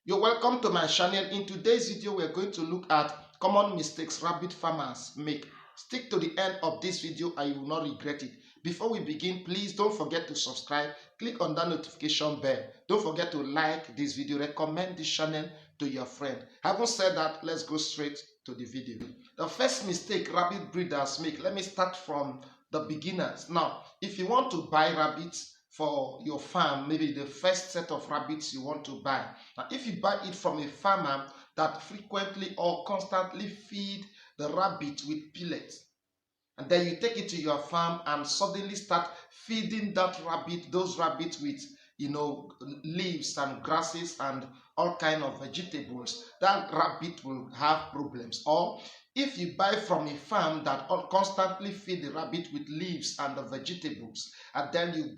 You're welcome to my channel. In today's video, we're going to look at common mistakes rabbit farmers make. Stick to the end of this video and you will not regret it. Before we begin, please don't forget to subscribe. Click on that notification bell. Don't forget to like this video. Recommend this channel to your friend. Having said that, let's go straight to the video. The first mistake rabbit breeders make, let me start from the beginners. Now, if you want to buy rabbits for your farm, maybe the first set of rabbits you want to buy. Now, if you buy it from a farmer that frequently or constantly feed the rabbit with pellets, and then you take it to your farm and suddenly start feeding those rabbits with leaves and grasses and all kind of vegetables, that rabbit will have problems. Or if you buy from a farm that constantly feed the rabbit with leaves and the vegetables, and then you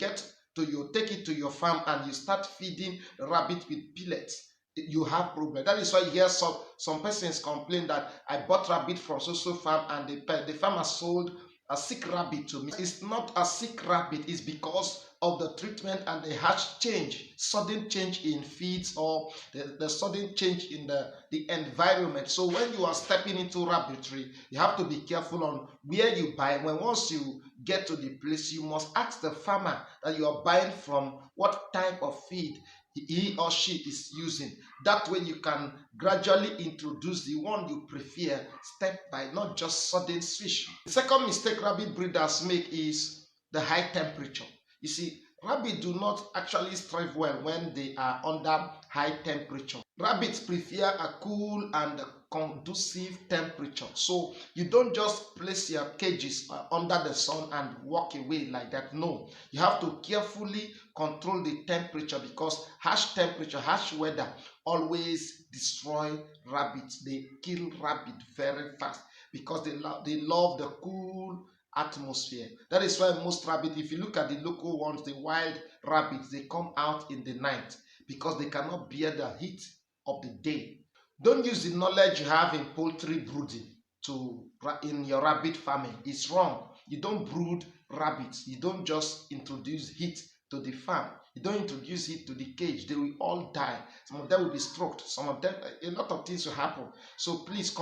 take it to your farm and you start feeding the rabbit with pellets, you have problem. That is why you hear some persons complain that I bought rabbit from so farm and the farmer sold a sick rabbit to me. It's not a sick rabbit, it's because of the treatment and the harsh change, sudden change in feeds, or the sudden change in the environment. So when you are stepping into rabbitry, you have to be careful on where you buy. Once you get to the place, you must ask the farmer that you are buying from what type of feed he or she is using. That way you can gradually introduce the one you prefer step by, not just sudden switch. The second mistake rabbit breeders make is the high temperature. You see, rabbits do not actually thrive well when they are under high temperature. Rabbits prefer a cool and conducive temperature. So you don't just place your cages under the sun and walk away like that. No, you have to carefully control the temperature, because harsh temperature, harsh weather always destroy rabbits. They kill rabbit very fast because they love the cool atmosphere. That is why most rabbits, if you look at the local ones, the wild rabbits, they come out in the night because they cannot bear the heat of the day. Don't use the knowledge you have in poultry brooding in your rabbit farming. It's wrong. You don't brood rabbits. You don't just introduce heat to the farm. You don't introduce heat to the cage. They will all die. Some of them will be stroked. Some of them, a lot of things will happen. So please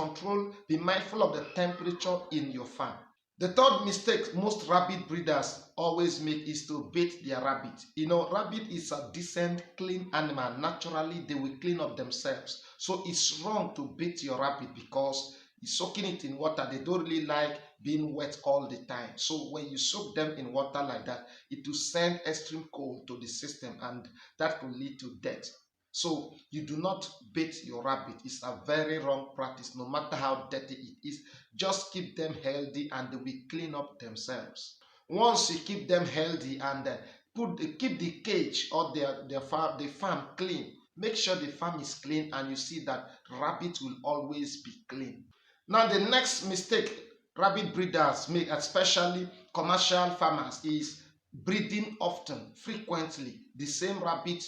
be mindful of the temperature in your farm. The third mistake most rabbit breeders always make is to bathe their rabbit. Rabbit is a decent, clean animal. Naturally, they will clean up themselves. So it's wrong to bathe your rabbit because you're soaking it in water. They don't really like being wet all the time. So when you soak them in water like that, it will send extreme cold to the system, and that could lead to death. So you do not bathe your rabbit. It's a very wrong practice, no matter how dirty it is. Just keep them healthy and they will clean up themselves. Once you keep them healthy and keep the cage or the farm clean, make sure the farm is clean, and you see that rabbit will always be clean. Now the next mistake rabbit breeders make, especially commercial farmers, is breeding often, frequently, the same rabbit,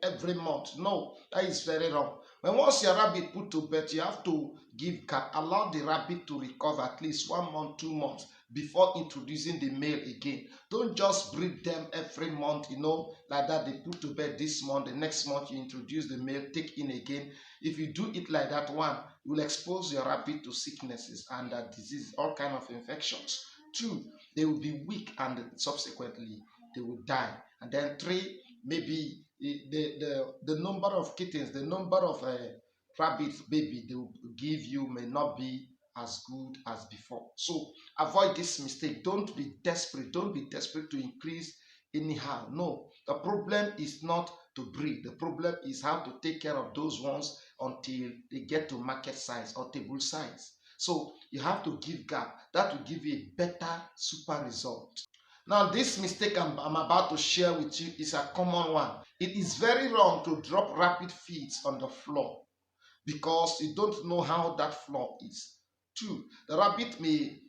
every month. No, that is very wrong. Once your rabbit put to bed, you have to give gap, allow the rabbit to recover at least 1 month, 2 months before introducing the male again. Don't just breed them every month, like that. They put to bed this month, the next month you introduce the male, take in again. If you do it like that, one, you will expose your rabbit to sicknesses and diseases, all kind of infections. 2, they will be weak and subsequently they will die. And then 3, maybe the number of kittens, the number of rabbits baby they will give you may not be as good as before. So avoid this mistake. Don't be desperate. Don't be desperate to increase anyhow. No, the problem is not to breed. The problem is how to take care of those ones until they get to market size or table size. So you have to give gap. That will give you a better super result. Now this mistake I'm about to share with you is a common one. It is very wrong to drop rabbit feeds on the floor because you don't know how that floor is. 2, the rabbit may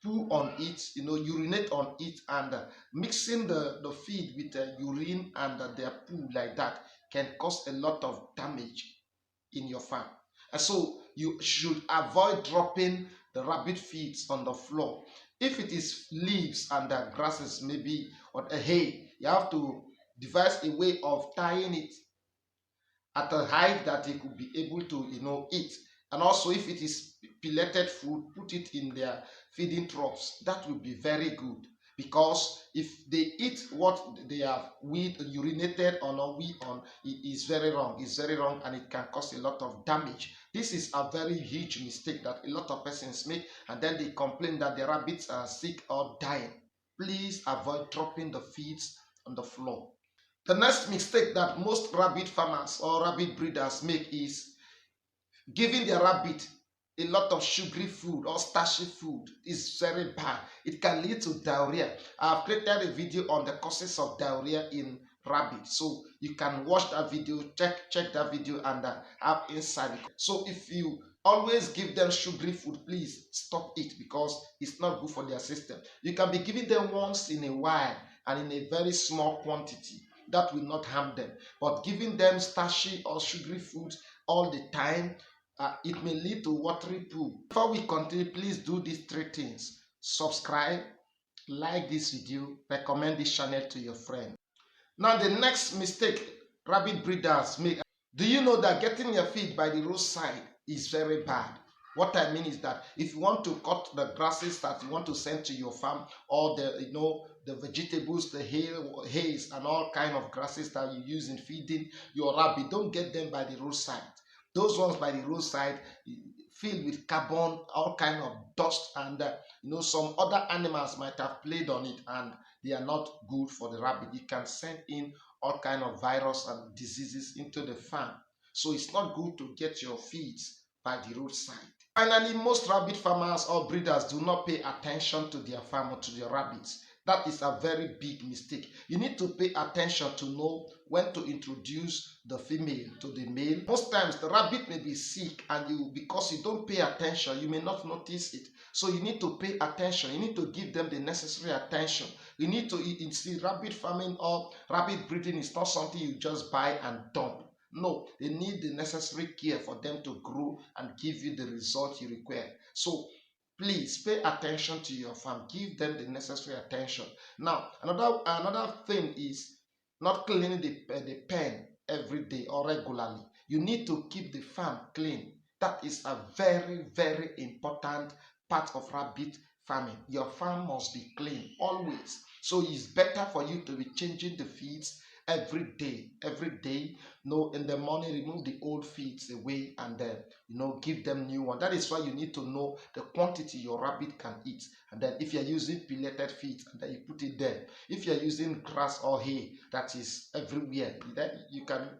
poo on it, urinate on it, and mixing the feed with urine and their poo like that can cause a lot of damage in your farm. And so you should avoid dropping the rabbit feeds on the floor. If it is leaves and grasses, maybe, or hay, you have to devise a way of tying it at a height that they could be able to eat. And also, if it is pelleted food, put it in their feeding troughs. That will be very good, because if they eat what they have urinated on or wee on, it is very wrong. It's very wrong, and it can cause a lot of damage. This is a very huge mistake that a lot of persons make, and then they complain that the rabbits are sick or dying. Please avoid dropping the feeds on the floor. The next mistake that most rabbit farmers or rabbit breeders make is giving their rabbit a lot of sugary food or starchy food. Is very bad. It can lead to diarrhea. I have created a video on the causes of diarrhea in rabbit, so you can watch that video, check that video, and have insight. So if you always give them sugary food, please stop it, because it's not good for their system. You can be giving them once in a while and in a very small quantity. That will not harm them. But giving them starchy or sugary food all the time, it may lead to watery poo. Before we continue, please do these three things: subscribe, like this video, recommend this channel to your friend. Now, the next mistake rabbit breeders make: do you know that getting your feed by the roadside is very bad? What I mean is that if you want to cut the grasses that you want to send to your farm, or the vegetables, the hays, and all kind of grasses that you use in feeding your rabbit, don't get them by the roadside. Those ones by the roadside filled with carbon, all kind of dust, and some other animals might have played on it, and they are not good for the rabbit. You can send in all kind of virus and diseases into the farm. So it's not good to get your feeds by the roadside. Finally, most rabbit farmers or breeders do not pay attention to their farm or to their rabbits. That is a very big mistake. You need to pay attention to know when to introduce the female to the male. Most times the rabbit may be sick, and because you don't pay attention, you may not notice it. So you need to pay attention. You need to give them the necessary attention. You need to see, rabbit farming or rabbit breeding is not something you just buy and dump. No, they need the necessary care for them to grow and give you the result you require. So please pay attention to your farm. Give them the necessary attention. Now, another thing is not cleaning the pen every day or regularly. You need to keep the farm clean. That is a very, very important part of rabbit farming. Your farm must be clean always. So it's better for you to be changing the feeds every day. In the morning, remove the old feeds away, and then give them new one. That is why you need to know the quantity your rabbit can eat. And then if you're using pelleted feed, and then you put it there. If you're using grass or hay that is everywhere, then you can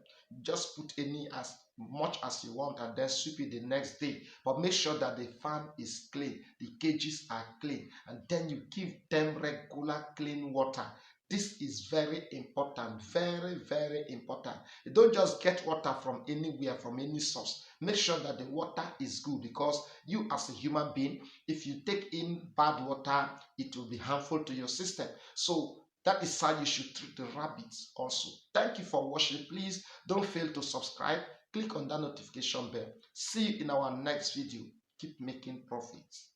just put as much as you want, and then sweep it the next day. But make sure that the farm is clean, the cages are clean, and then you give them regular clean water. This is very important, very, very important. You don't just get water from anywhere, from any source. Make sure that the water is good, because you as a human being, if you take in bad water, it will be harmful to your system. So that is how you should treat the rabbits also. Thank you for watching. Please don't fail to subscribe. Click on that notification bell. See you in our next video. Keep making profits.